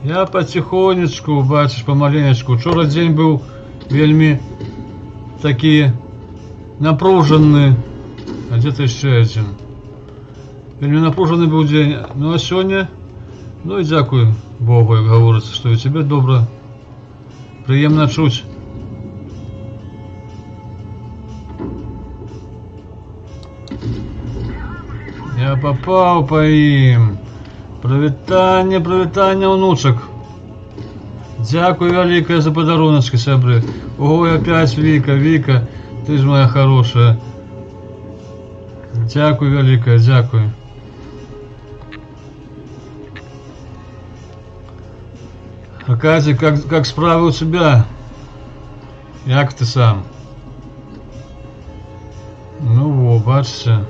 Я потихонечку, бачиш, помаленечку. Вчора день був вельми такий напружений. А где-то ще один. Вельми напружений був день. Ну а сьогодні, ну і дякую Богу, як говориться, що і тебе добре, приємно чуть. Я попал по им. Привітання, привітання, онучок. Дякую великое за подаруночки, сябры. Ой, опять Вика, Вика, ты ж моя хорошая. Дякую великое, дякую. А Катя, как справы у тебя? Як ты сам? Ну во, бачите.